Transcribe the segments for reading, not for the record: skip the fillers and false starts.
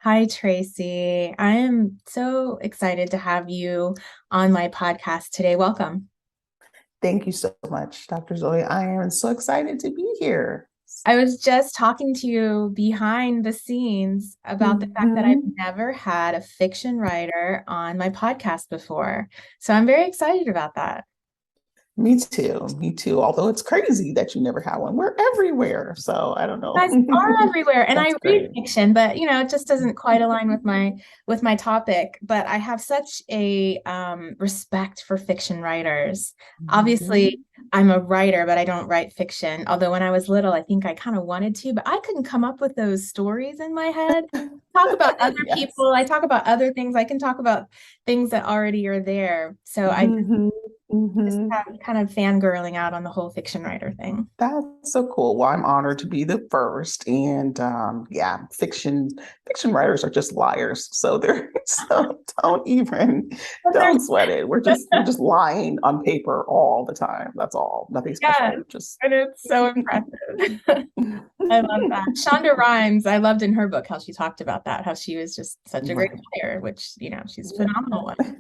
Hi, Tracee. I am so excited to have you on my podcast today. Welcome. Thank you so much, Dr. Zoe. I am so excited to be here. I was just talking to you behind the scenes about the fact that I've Mhm. never had a fiction writer on my podcast before. So I'm very excited about that. Me too. Me too. Although it's crazy that you never had one. We're everywhere. So I don't know. Guys are everywhere, and I That's read great. fiction, but it just doesn't quite align with my topic. But I have such a respect for fiction writers. Obviously, Mhm. I'm a writer, but I don't write fiction. Although when I was little, I think I kind of wanted to, but I couldn't come up with those stories in my head. Talk about other Yes. people. I talk about other things. I can talk about things that already are there. So I hmm just hmm have kind of fangirling out on the whole fiction writer thing. That's so cool. Well, I'm honored to be the first. And yeah, fiction writers are just liars. So they're so But there's don't sweat it. We're just lying on paper all the time. That's all. Nothing Yes, special. Just and it's so impressive. I love that. Shonda Rhimes, I loved in her book how she talked about that, how she was just such a great right. player, which, she's a phenomenal one. Yeah.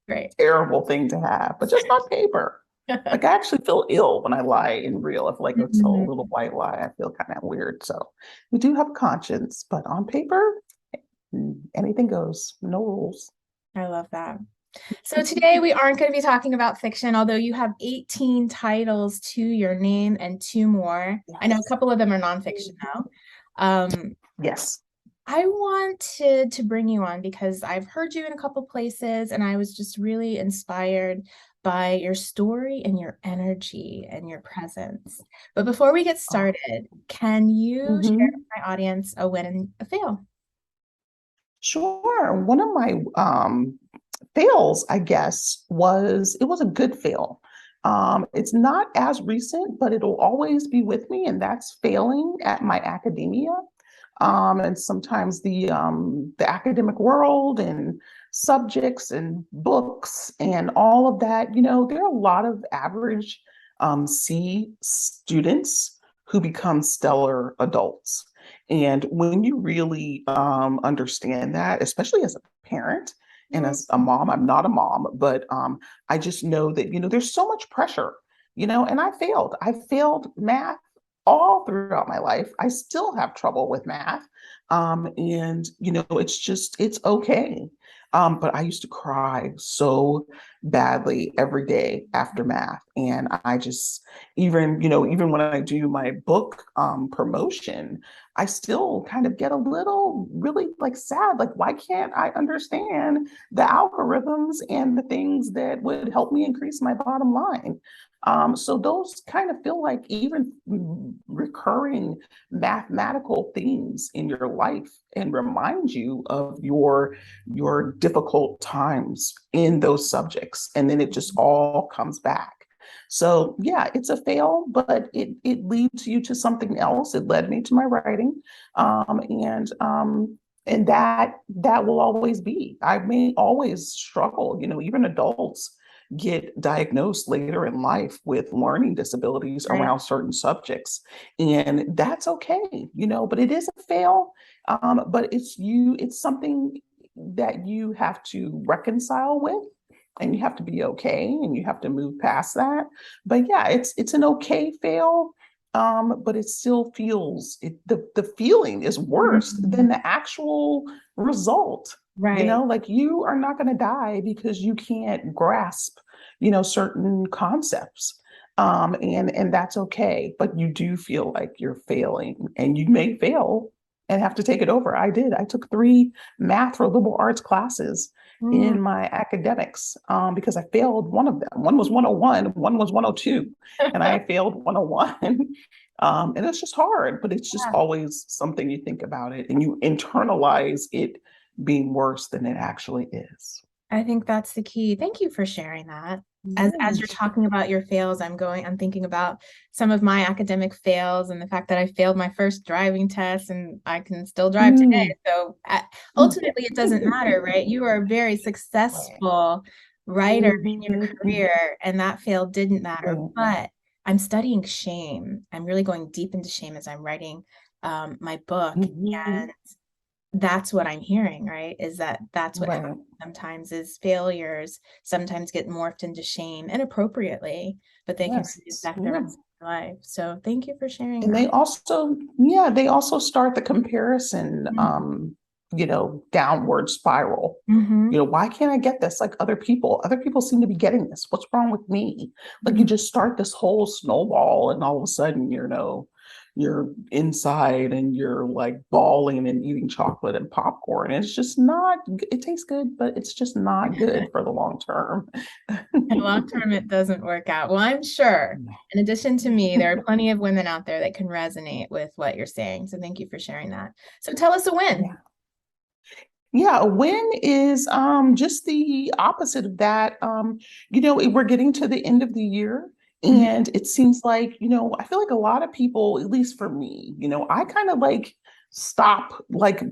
Great. Terrible thing to have, but just on paper. Like I actually feel ill when I lie in real. I feel like it's a Mhm. little white lie. I feel kind of weird. So we do have a conscience, but on paper, anything goes. No rules. I love that. So today we aren't going to be talking about fiction, although you have 18 titles to your name and two more. I know a Yes. couple of them are nonfiction though. Um, Yes. I wanted to bring you on because I've heard you in a couple places and I was just really inspired by your story and your energy and your presence. But before we get Oh. started, can you share Mhm. with my audience a win and a fail? Sure. One of my fails, I guess, was it was a good fail. It's not as recent, but it'll always be with me, and that's failing at my academia. And sometimes the academic world and subjects and books and all of that. There are a lot of average C students who become stellar adults. And when you really understand that, especially as a parent and Mm, as a mom, I'm not a mom, but I just know that, there's so much pressure, and I failed. I failed math all throughout my life. I still have trouble with math. And, it's okay. But I used to cry so badly every day after math. And I just, even when I do my book promotion, I still kind of get a little really like sad. Like, why can't I understand the algorithms and the things that would help me increase my bottom line? So those kind of feel like even recurring mathematical themes in your life and remind you of your difficult times in those subjects. And then it just all comes back. So yeah, it's a fail, but it leads you to something else. It led me to my writing. And that will always be. I may always struggle, even adults get diagnosed later in life with learning disabilities right. around certain subjects. And that's okay, but it is a fail. But it's something that you have to reconcile with and you have to be okay and you have to move past that. But yeah, it's an okay fail. But it still feels the feeling is worse Mhm. than the actual result. Right. Like you are not going to die because you can't grasp, certain concepts. And that's okay. But you do feel like you're failing and you may fail and have to take it over. I did. I took 3 math or liberal arts classes Mm. in my academics because I failed one of them. One was 101, one was 102, and I failed 101. And it's just hard, but it's just Yeah. always something you think about it and you internalize it being worse than it actually is. I think that's the key. Thank you for sharing that. As you're Yes. talking about your fails, I'm thinking about some of my academic fails and the fact that I failed my first driving test and I can still drive today. Mm. So Mm. ultimately, it doesn't matter, right? You are a very Right. successful writer in your Mhm. career, and that fail didn't matter. Right. But I'm studying shame. I'm really going deep into shame as I'm writing my book. Mhm. that's what I'm hearing, right? Is that that's what happens Right. sometimes is failures sometimes get morphed into shame inappropriately, but they can really Yes. affect the Yeah. rest of your life. So thank you for sharing And that. they also, yeah, they also start the comparison, downward spiral. Mm-hmm. Why can't I get this like other people? Other people seem to be getting this. What's wrong with me? Like you Mm-hmm. just start this whole snowball, and all of a sudden, you're inside and you're like bawling and eating chocolate and popcorn. And it's just not, it tastes good, but it's just not good for the long term. And long term, it doesn't work out. Well, I'm sure, in addition to me, there are plenty of women out there that can resonate with what you're saying. So thank you for sharing that. So tell us a win. Yeah. Yeah, a win is just the opposite of that. We're getting to the end of the year, Mhm. and it seems like, I feel like a lot of people, at least for me, I kind of like stop like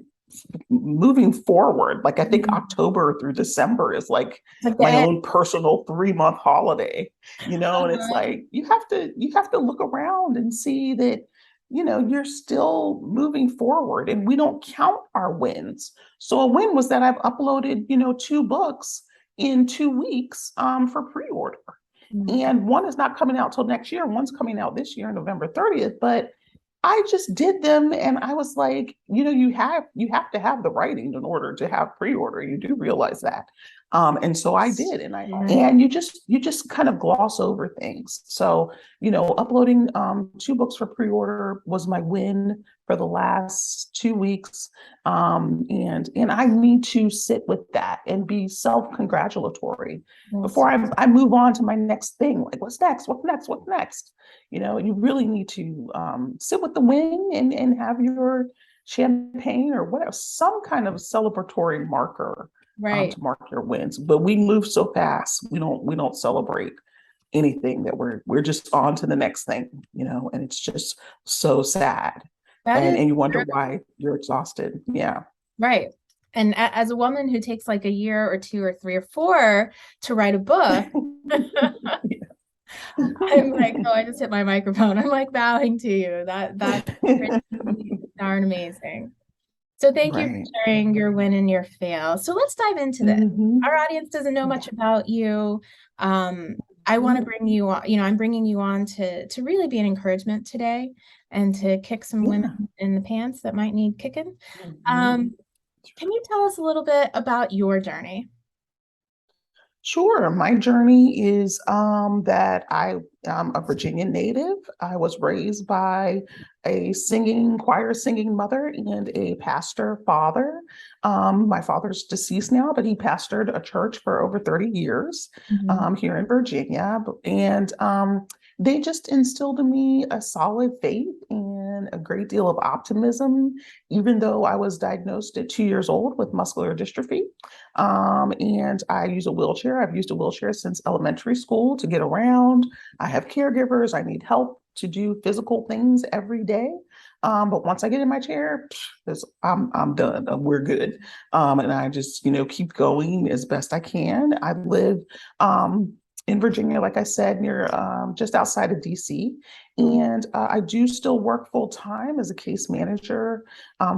moving forward. Like I think Mhm. October through December is like Like the my end. own personal 3-month holiday, and it's Uh-huh. like you have to look around and see that, you're still moving forward, and we don't count our wins. So a win was that I've uploaded, 2 books in 2 weeks for pre-order. And one is not coming out till next year. One's coming out this year, November 30th. But I just did them, and I was like, you have to have the writing in order to have pre-order. You do realize that. And so I did, and I Right. and you just kind of gloss over things. So, uploading 2 books for pre-order was my win for the last 2 weeks. And I need to sit with that and be self-congratulatory Yes. before I move on to my next thing. Like, what's next? What's next? What's next? You really need to sit with the win and have your champagne or whatever, some kind of celebratory marker Right. to mark your wins. But we move so fast, we don't celebrate anything. That we're just on to the next thing, and it's just so sad. That And is and you wonder true. why you're exhausted. Yeah. Right. And as a woman who takes like a year or two or three or four to write a book, I'm like, oh, I just hit my microphone. I'm like bowing to you. That's pretty darn amazing. So thank you for Right. sharing your win and your fail. So let's dive into this. Our Hmm. audience doesn't know Yeah. much about you. I want to bring you on, I'm bringing you on to really be an encouragement today and to kick some women Yeah. in the pants that might need kicking. Mhm. Um, can you tell us a little bit about your journey? Sure. My journey is that I am a Virginia native. I was raised by a choir singing mother and a pastor father. My father's deceased now, but he pastored a church for over 30 years Mhm. here in Virginia. And they just instilled in me a solid faith and a great deal of optimism, even though I was diagnosed at 2 years old with muscular dystrophy. And I use a wheelchair. I've used a wheelchair since elementary school to get around. I have caregivers. I need help to do physical things every day. But once I get in my chair, I'm done. We're good. And I just, keep going as best I can. I live in Virginia, like I said, near just outside of DC. And I do still work full time as a case manager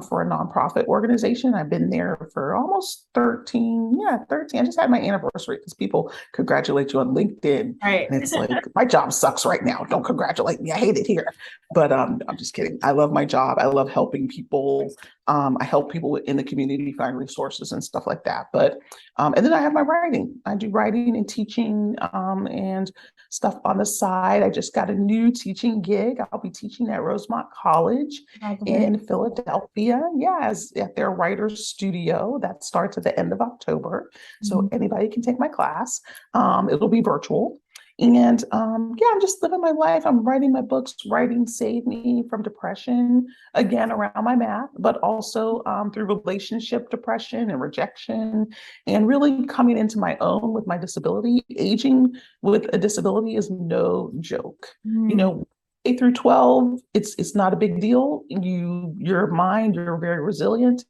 for a nonprofit organization. I've been there for almost 13. Yeah, 13. I just had my anniversary because people congratulate you on LinkedIn. And Right. it's like, my job sucks right now. Don't congratulate me. I hate it here. But I'm just kidding. I love my job. I love helping people. I help people in the community find resources and stuff like that. But and then I have my writing. I do writing and teaching and stuff on the side. I just got a new teaching gig. I'll be teaching at Rosemont College in Congratulations. Philadelphia. Yes, at their writer's studio. That starts at the end of October. Mhm. So anybody can take my class. It'll be virtual. And yeah, I'm just living my life. I'm writing my books. Writing saved me from depression, again, around my math, but also through relationship depression and rejection, and really coming into my own with my disability. Aging with a disability is no joke. You Mm. know, K through 12, it's not a big deal. Your mind, you're very resilient.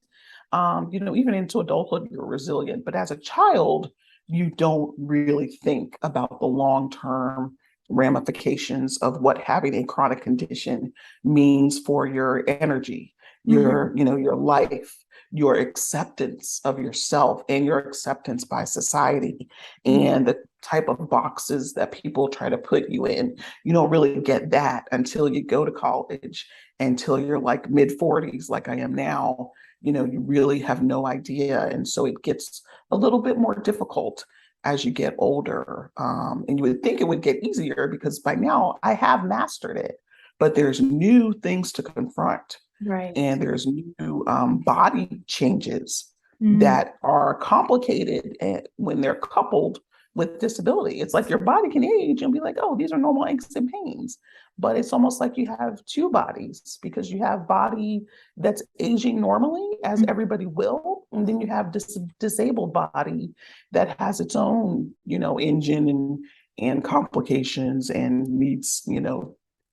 Even into adulthood, you're resilient. But as a child, you don't really think about the long-term ramifications of what having a chronic condition means for your energy. Mhm. your life, your acceptance of yourself and your acceptance by society, Mhm. and the type of boxes that people try to put you in. You don't really get that until you go to college, until you're like mid 40s, like I am now. You really have no idea. And so it gets a little bit more difficult as you get older. And you would think it would get easier because by now I have mastered it, but there's new things to confront, Right. and there's new body changes Mhm. that are complicated and when they're coupled with disability. It's like your body can age and be like, oh, these are normal aches and pains. But it's almost like you have two bodies, because you have body that's aging normally, as Mhm. everybody will, and then you have this disabled body that has its own, engine and complications and needs,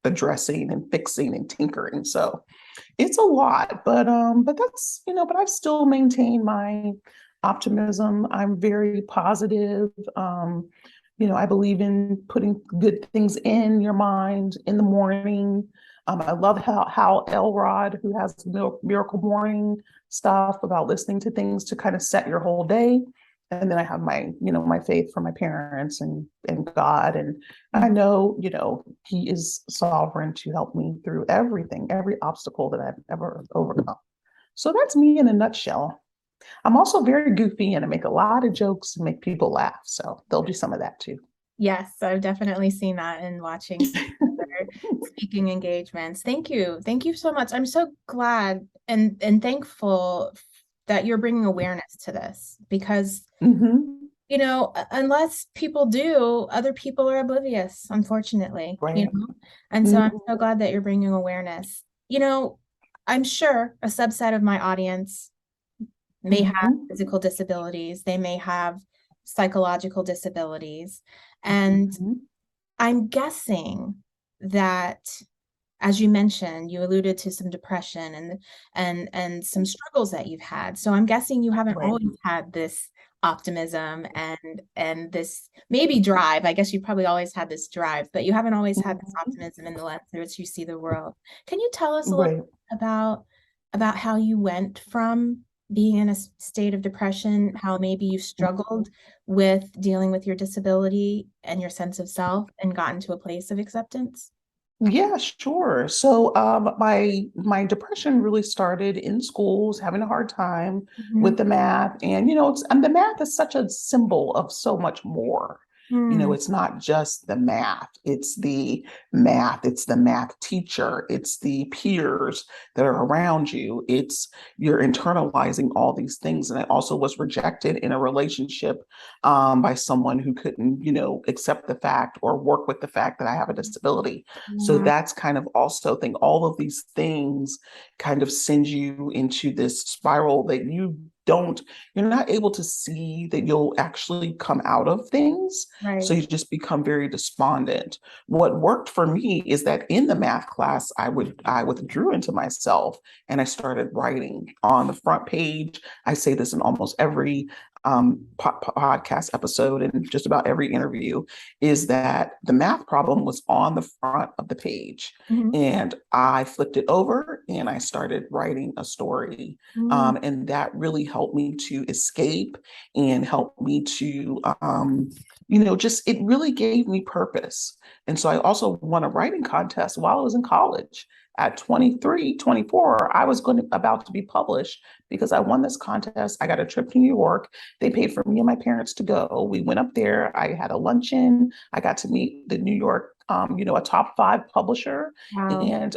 addressing and fixing and tinkering. So it's a lot, but that's, but I've still maintained my optimism. I'm very positive. I believe in putting good things in your mind in the morning. I love how Hal Elrod, who has Miracle Morning stuff about listening to things to kind of set your whole day. And then I have my faith from my parents and God, and I Mhm. know, he is sovereign to help me through everything, every obstacle that I've ever overcome. So that's me in a nutshell. I'm also very goofy and I make a lot of jokes to make people laugh. So there'll be some of that too. Yes, I've definitely seen that in watching some other speaking engagements. Thank you. Thank you so much. I'm so glad and thankful that you're bringing awareness to this because, Mm-hmm. unless people do, other people are oblivious, unfortunately, Right. And so I'm Mm-hmm. so glad that you're bringing awareness. I'm sure a subset of my audience may have Mm-hmm. physical disabilities, they may have psychological disabilities. And I'm guessing that, as you mentioned, you alluded to some depression and some struggles that you've had. So I'm guessing you haven't Right. always had this optimism and this maybe drive. I guess you probably always had this drive, but you haven't always had this Mm-hmm. optimism in the lens through which you see the world. Can you tell us a little Right. bit about how you went from being in a state of depression, how maybe you struggled with dealing with your disability and your sense of self and gotten to a place of acceptance? Yeah, sure. So my depression really started in schools, having a hard time with Mhm. the math. And and the math is such a symbol of so much more. Hmm. It's not just the math, it's the math, it's the math teacher, it's the peers that are around you, it's you're internalizing all these things. And I also was rejected in a relationship by someone who couldn't, accept the fact or work with the fact that I have a disability. So Yeah. that's kind of also thing. All of these things kind of send you into this spiral that you're not able to see that you'll actually come out of things. So Right. you just become very despondent. What worked for me is that in the math class, I withdrew into myself and I started writing on the front page. I say this in almost every podcast episode and just about every interview, is that the math problem was on the front of the page. Mhm. And I flipped it over and I started writing a story. Mm. And that really helped me to escape and helped me to, just it really gave me purpose. And so I also won a writing contest while I was in college. At 23, 24, I was about to be published because I won this contest. I got a trip to New York. They paid for me and my parents to go. We went up there. I had a luncheon. I got to meet the New York, a top 5 publisher, Wow. and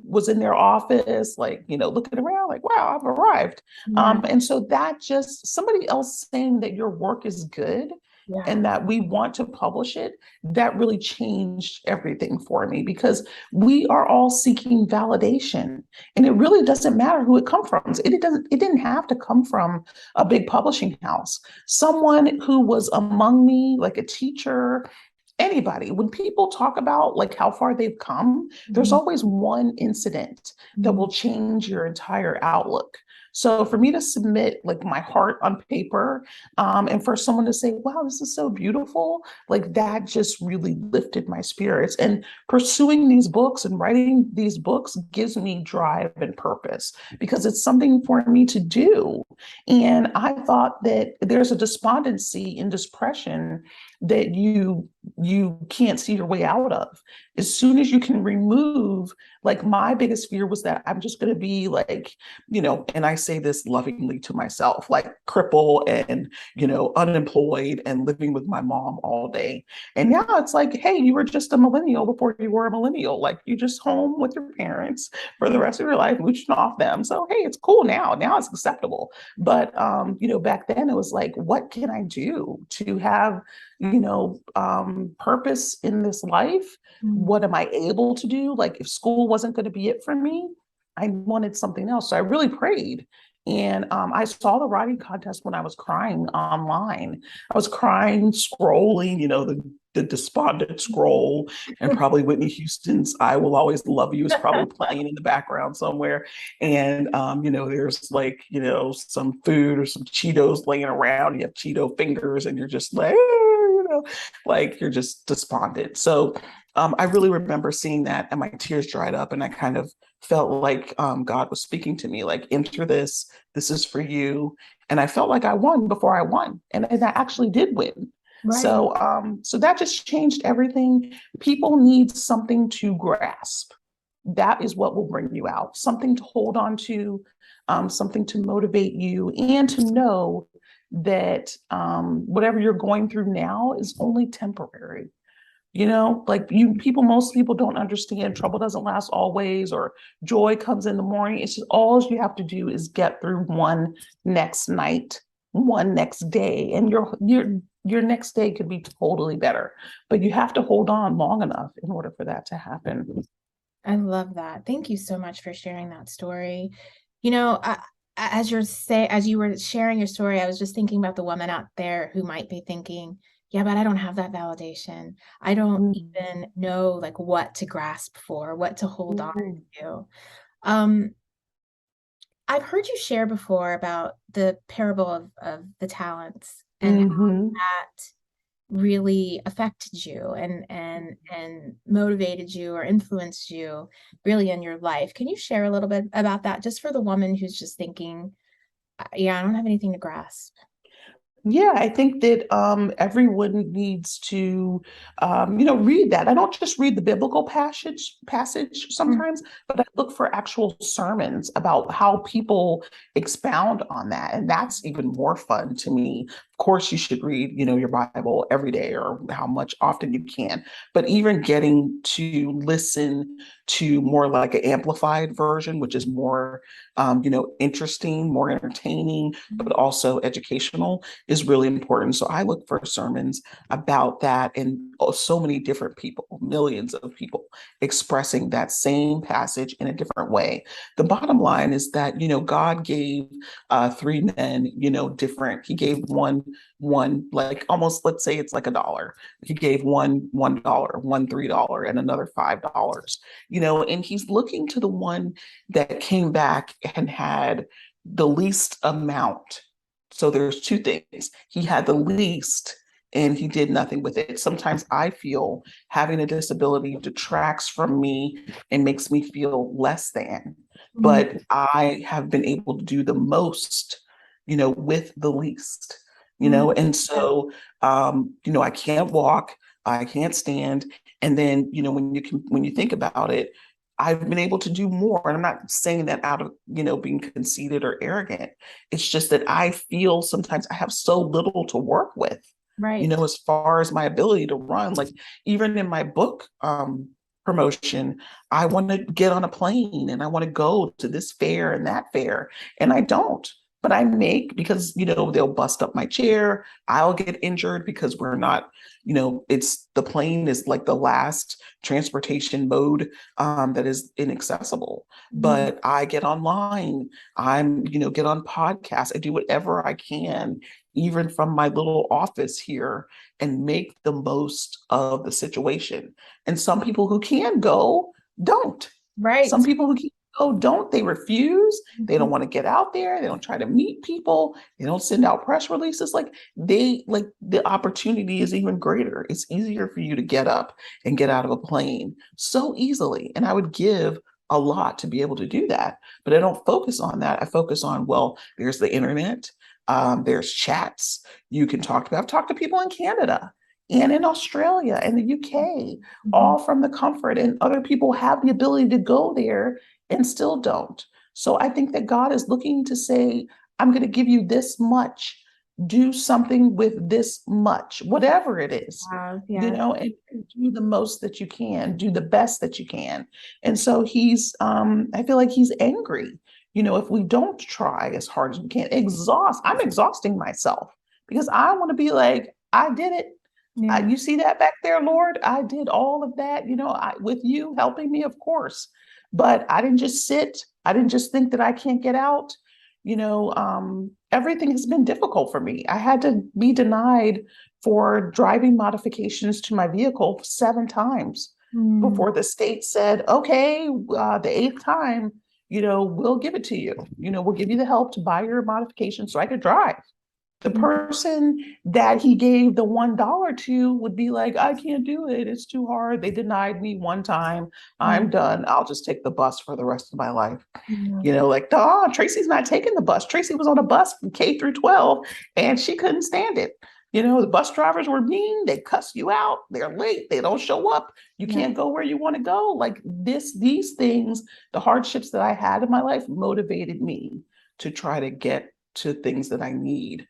was in their office, like, looking around, like, wow, I've arrived. Yeah. And so that just somebody else saying that your work is good Yeah. and that we want to publish it, that really changed everything for me, because we are all seeking validation, and it really doesn't matter who it comes from. It didn't have to come from a big publishing house. Someone who was among me, like a teacher, anybody. When people talk about like how far they've come, there's Mhm. always one incident that Mhm. will change your entire outlook. So for me to submit like my heart on paper, and for someone to say, wow, this is so beautiful, like that just really lifted my spirits. And pursuing these books and writing these books gives me drive and purpose because it's something for me to do. And I thought that there's a despondency and depression that you can't see your way out of. As soon as you can remove, like my biggest fear was that I'm just going to be like, and I say this lovingly to myself, like cripple and, unemployed and living with my mom all day. And now it's like, hey, you were just a millennial before you were a millennial. Like you just home with your parents for the rest of your life, mooching off them. So hey, it's cool now. Now it's acceptable. But back then it was like, what can I do to have, purpose in this life? Mm. What am I able to do? Like if school wasn't going to be it for me, I wanted something else. So I really prayed. And I saw the writing contest when I was crying online. I was crying, scrolling, the despondent scroll, and probably Whitney Houston's I Will Always Love You is probably playing in the background somewhere. And, there's like, some food or some Cheetos laying around. You have Cheeto fingers and you're just like, like you're just despondent. So I really remember seeing that and my tears dried up and I kind of felt like God was speaking to me, like, enter this, this is for you. And I felt like I won before I won. And I actually did win. Right. So that just changed everything. People need something to grasp. That is what will bring you out, something to hold on to, something to motivate you, and to know that whatever you're going through now is only temporary. Like most people don't understand trouble doesn't last always, or joy comes in the morning. It's just all you have to do is get through one next night, one next day, and your next day could be totally better. But you have to hold on long enough in order for that to happen. I love that. Thank you so much for sharing that story. You know, as you were sharing your story, I was just thinking about the woman out there who might be thinking, yeah, but I don't have that validation. I don't Mm-hmm. even know like what to grasp for, what to hold on Mm-hmm. to. Um, I've heard you share before about the parable of the talents and how Mm-hmm. that really affected you and motivated you or influenced you really in your life. Can you share a little bit about that just for the woman who's just thinking, yeah, I don't have anything to grasp. Yeah, I think that everyone needs to, read that. I don't just read the biblical passage Mm. sometimes, but I look for actual sermons about how people expound on that, and that's even more fun to me. Of course, you should read, your Bible every day or how much often you can, but even getting to listen to more like an amplified version, which is more, interesting, more entertaining, but also educational is really important. So I look for sermons about that and so many different people, millions of people expressing that same passage in a different way. The bottom line is that, God gave three men, different, he gave one, like almost, let's say it's like a dollar. He gave $1, one $3, and another $5, and he's looking to the one that came back and had the least amount. So there's two things. He had the least and he did nothing with it. Sometimes I feel having a disability detracts from me and makes me feel less than. Mm. But I have been able to do the most, with the least, Mm. and so I can't walk, I can't stand. And then, when you think about it, I've been able to do more. And I'm not saying that out of, being conceited or arrogant. It's just that I feel sometimes I have so little to work with, Right. as far as my ability to run. Like even in my book promotion, I want to get on a plane and I want to go to this fair and that fair. And I don't. But I make because, they'll bust up my chair. I'll get injured because we're not, it's the plane is like the last transportation mode that is inaccessible. Mm. But I get online, get on podcasts, I do whatever I can, even from my little office here, and make the most of the situation. And some people who can go don't. Some Right. people who can Oh, don't. They refuse. They don't Mhm. want to get out there. They don't try to meet people. They don't send out press releases. Like the opportunity is even greater. It's easier for you to get up and get out of a plane so easily. And I would give a lot to be able to do that. But I don't focus on that. I focus on, well, there's the internet. There's chats you can talk to. I've talked to people in Canada and in Australia and the UK, Mhm. all from the comfort, and other people have the ability to go there and still don't. So I think that God is looking to say, I'm going to give you this much. Do something with this much, whatever it is, Wow, yeah. and do the most that you can, do the best that you can. And so I feel like he's angry, if we don't try as hard as we can, I'm exhausting myself because I want to be like, I did it. Yeah. You see that back there, Lord? I did all of that, with you helping me, of course. But I didn't just sit. I didn't just think that I can't get out. Everything has been difficult for me. I had to be denied for driving modifications to my vehicle 7 times Mm. before the state said, okay, the eighth time, we'll give it to you. We'll give you the help to buy your modification so I could drive. The person that he gave the $1 to would be like, I can't do it. It's too hard. They denied me one time. Yeah. I'm done. I'll just take the bus for the rest of my life. Yeah. Like, duh, Tracee's not taking the bus. Tracee was on a bus from K through 12 and she couldn't stand it. The bus drivers were mean. They cuss you out. They're late. They don't show up. You Yeah. can't go where you want to go. Like these things, the hardships that I had in my life motivated me to try to get to things that I need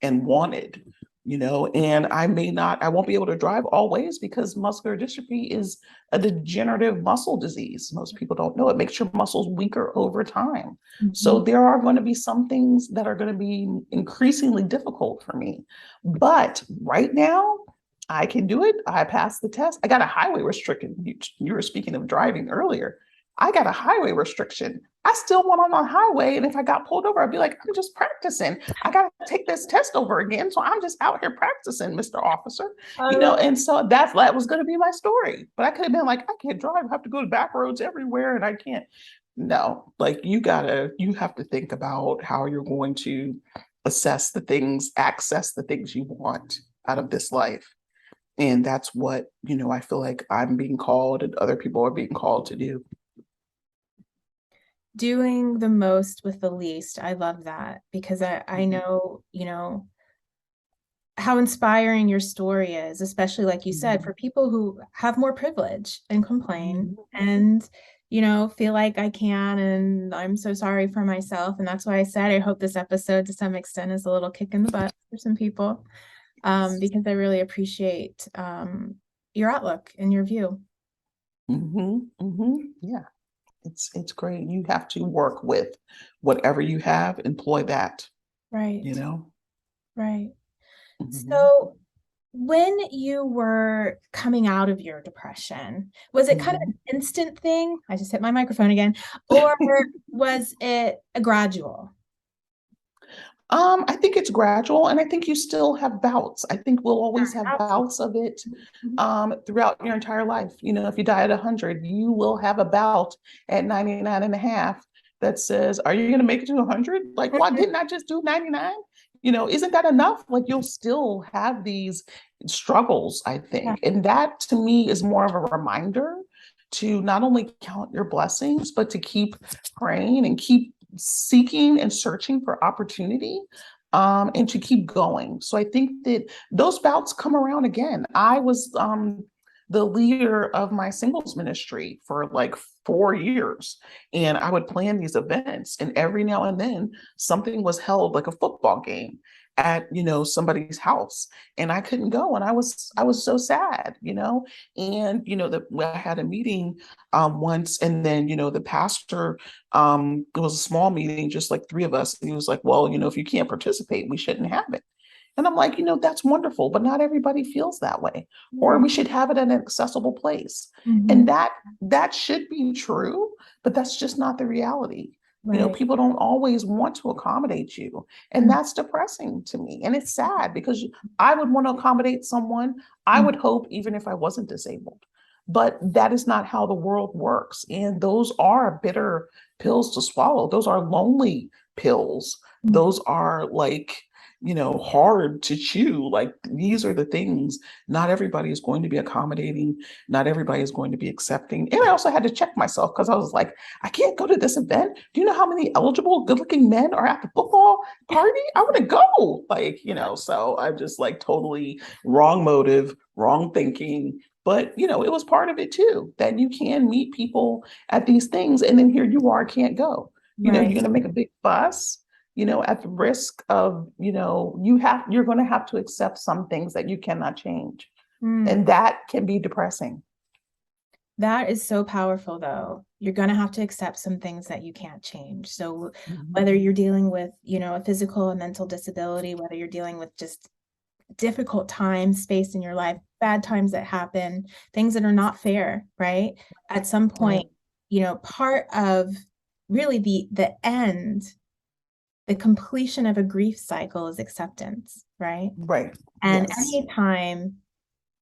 and wanted, and I won't be able to drive always because muscular dystrophy is a degenerative muscle disease. Most people don't know it makes your muscles weaker over time. Mhm. So there are going to be some things that are going to be increasingly difficult for me. But right now, I can do it. I passed the test. I got a highway restriction. You were speaking of driving earlier. I got a highway restriction. I still went on the highway. And if I got pulled over, I'd be like, I'm just practicing. I got to take this test over again. So I'm just out here practicing, Mr. Officer. Oh, no. And so that was going to be my story. But I could have been like, I can't drive. I have to go to back roads everywhere and I can't. No, like you have to think about how you're going to access the things you want out of this life. And that's what, I feel like I'm being called and other people are being called to do. Doing the most with the least. I love that because I Mhm. know, how inspiring your story is, especially like you said, Mhm. for people who have more privilege and complain Mhm. and, feel like I can and I'm so sorry for myself. And that's why I said I hope this episode to some extent is a little kick in the butt for some people, because I really appreciate your outlook and your view. Yeah, it's great. You have to work with whatever you have, employ that, you Right, know. right. Mhm. So when you were coming out of your depression, was it kind of Mhm. an instant thing? I just hit my microphone again. Or was it a gradual? I think it's gradual, and I think you still have bouts. I think we'll always have Absolutely. bouts of it Mhm. throughout your entire life. If you die at 100, you will have a bout at 99 and a half that says, are you going to make it to 100? Like, why didn't I just do 99? Isn't that enough? Like, you'll still have these struggles, I Yeah. think. And that to me is more of a reminder to not only count your blessings, but to keep praying and keep seeking and searching for opportunity, and to keep going. So I think that those bouts come around again. I was the leader of my singles ministry for like 4 years, and I would plan these events, and every now and then something was held, like a football game at somebody's house, and I couldn't go, and I was so sad, and I had a meeting once, and then the pastor, it was a small meeting, just like three of us. And he was like, well, if you can't participate, we shouldn't have it. And I'm like, that's wonderful, but not everybody feels that way. Or Right. we should have it in an accessible place. And Mhm. that should be true, but that's just not the reality. Right. People don't always want to accommodate you. And Mhm. that's depressing to me. And it's sad because I would want to accommodate someone. I would hope, even if I wasn't disabled. but that is not how the world works. And those are bitter pills to swallow. Those are lonely pills. Mm. Those are like, hard to chew. Like these are the things. Not everybody is going to be accommodating. Not everybody is going to be accepting. And I also had to check myself because I was like, I can't go to this event. Do you know how many eligible, good looking men are at the football party? I want to go. Like, so I'm just like totally wrong motive, wrong thinking. But, it was part of it too, that you can meet people at these things. And then here you are, can't go. You're Right. going to make a big fuss, at the risk of, you're going to have to accept some things that you cannot change. Mm. And that can be depressing. That is so powerful, though. You're going to have to accept some things that you can't change. So Mhm. whether you're dealing with, a physical and mental disability, whether you're dealing with just difficult times, space in your life, bad times that happen, things that are not fair, right? At some point, Right. part of really the end, the completion of a grief cycle is acceptance, right? Right. And Yes. anytime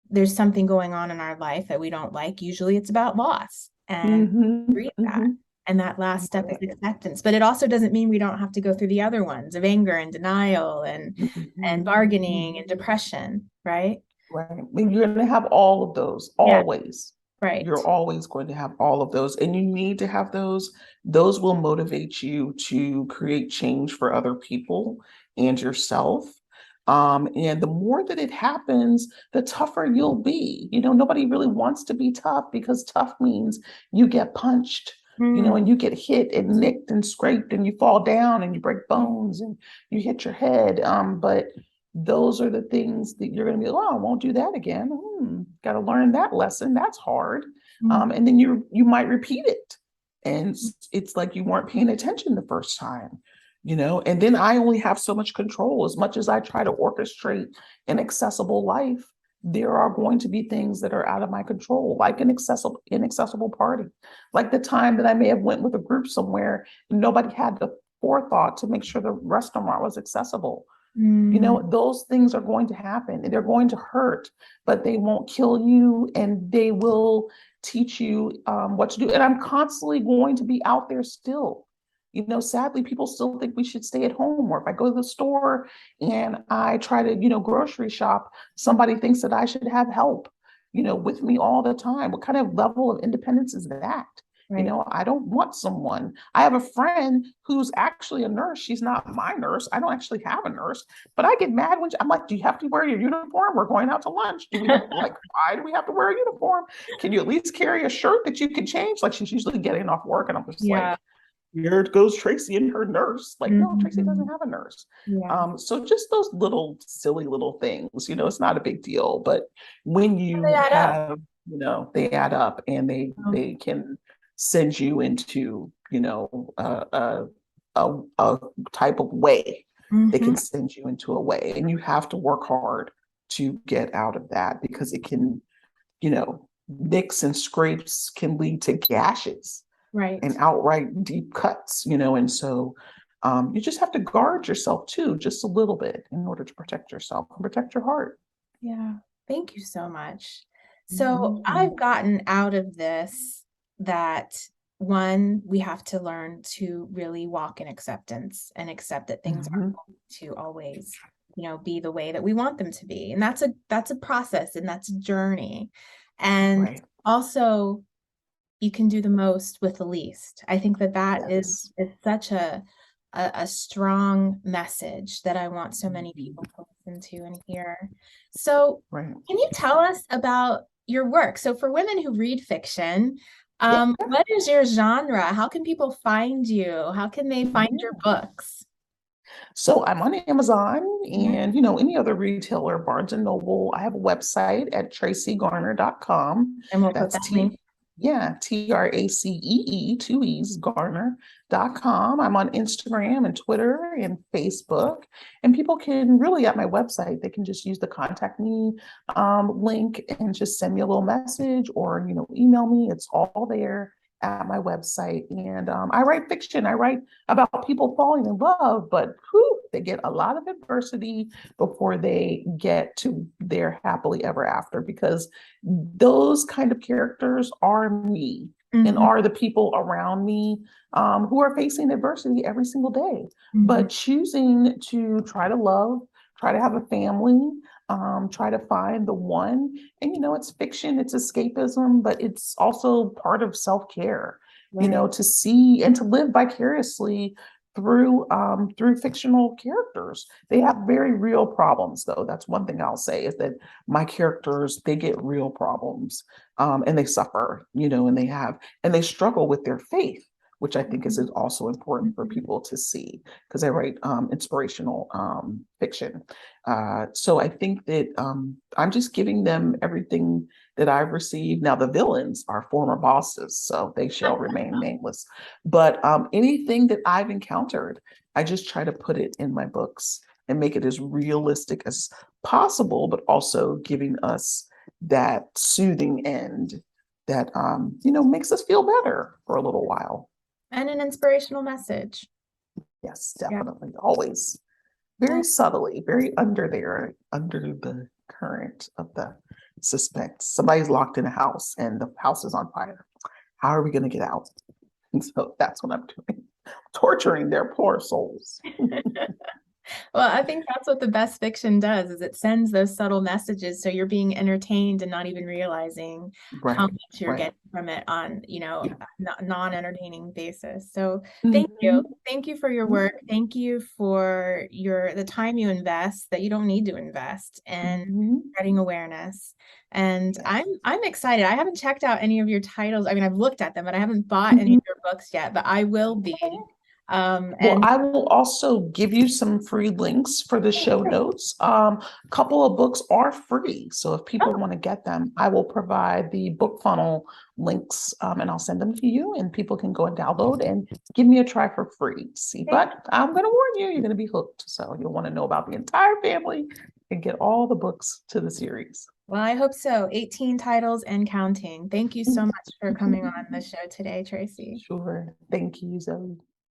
there's something going on in our life that we don't like, usually it's about loss and Hmm. grieve that. Hmm. And that last step is Right. acceptance. But it also doesn't mean we don't have to go through the other ones of anger and denial and Hmm. bargaining and depression, right? Right. And you're going to have all of those Yeah, always. right. You're always going to have all of those, and you need to have those. Those will motivate you to create change for other people and yourself. And the more that it happens, the tougher you'll be. Nobody really wants to be tough because tough means you get punched, Mm, and you get hit and nicked and scraped and you fall down and you break bones and you hit your head. But those are the things that you're going to be like, oh, I won't do that again. Got to learn that lesson. That's hard. mm, And then you might repeat it. And it's like you weren't paying attention the first time, and then I only have so much control. As much as I try to orchestrate an accessible life, there are going to be things that are out of my control, like an inaccessible party, like the time that I may have went with a group somewhere and nobody had the forethought to make sure the restaurant was accessible. mm, Those things are going to happen and they're going to hurt, but they won't kill you and they will teach you what to do. And I'm constantly going to be out there still. Sadly, people still think we should stay at home. Or if I go to the store and I try to, grocery shop, somebody thinks that I should have help, with me all the time. What kind of level of independence is that? right. I don't want someone. I have a friend who's actually a nurse. She's not my nurse. I don't actually have a nurse, but I get mad when I'm like, do you have to wear your uniform? We're going out to lunch. Do we have like, why do we have to wear a uniform? Can you at least carry a shirt that you can change? Like she's usually getting off work and I'm just Yeah. like, here goes Tracee and her nurse. Like, no, Tracee doesn't Mhm. have a nurse. Yeah. So just those little silly little things, it's not a big deal. But when They you add up. have, they add up and Oh. they can send you into, a type of way. They Mhm. can send you into a way, and you have to work hard to get out of that because it can, nicks and scrapes can lead to gashes Right. and outright deep cuts, and so you just have to guard yourself too, just a little bit in order to protect yourself and protect your heart. Yeah. Thank you so much. So Mhm. I've gotten out of this that one, we have to learn to really walk in acceptance and accept that things aren't Mhm. going to always, be the way that we want them to be. And that's a process and that's a journey. And Right. also you can do the most with the least. I think that that Yes. is such a strong message that I want so many Mhm. people to listen to and hear. So, Right. can you tell us about your work? So, for women who read fiction, Yeah. what is your genre? How can people find you? How can they find your Yeah. books? So I'm on Amazon Mhm. and any other retailer, Barnes and Noble. I have a website at traceegarner.com. And we'll put That's that link. Tracee, two E's, Garner.com. I'm on Instagram and Twitter and Facebook. And people can really at my website, they can just use the contact me link and just send me a little message or email me. It's all there at my website. And I write fiction. I write about people falling in love, but whew, They get a lot of adversity before they get to their happily ever after, because those kind of characters are me and Mhm. are the people around me who are facing adversity every single day. Mhm. But choosing to try to love, try to have a family, try to find the one. And, it's fiction, it's escapism, but it's also part of self care, Right. to see and to live vicariously through fictional characters. They have very real problems, though. That's one thing I'll say, is that my characters, they get real problems, and they suffer, and they struggle with their faith, which I think is also important for Mhm. people to see, because I write inspirational fiction. So I think that I'm just giving them everything that I've received. Now, the villains are former bosses, so they shall remain nameless. But anything that I've encountered, I just try to put it in my books and make it as realistic as possible, but also giving us that soothing end that makes us feel better for a little while. And an inspirational message. Yes, Yeah. definitely. Always very subtly, very under there, under the current of the suspense. Somebody's locked in a house and the house is on fire. How are we going to get out? And so that's what I'm doing, torturing their poor souls. Well, I think that's what the best fiction does, is it sends those subtle messages so you're being entertained and not even realizing how Right, much you're right. getting from it on, a non-entertaining basis. So thank you. Mhm, Thank you for your work. Thank you for the time you invest that you don't need to invest and mhm. spreading awareness. And I'm Yes. I'm excited. I haven't checked out any of your titles. I mean, I've looked at them, but I haven't bought any Mhm. of your books yet, but I will be. Well, And I will also give you some free links for the show notes. A couple of books are free. So if people oh, want to get them, I will provide the book funnel links, and I'll send them to you, and people can go and download and give me a try for free. See, thank but I'm going to warn you, you're going to be hooked. So you'll want to know about the entire family and get all the books to the series. Well, I hope so. 18 titles and counting. Thank you so much for coming on the show today, Tracee. Sure. Thank you, Zoe.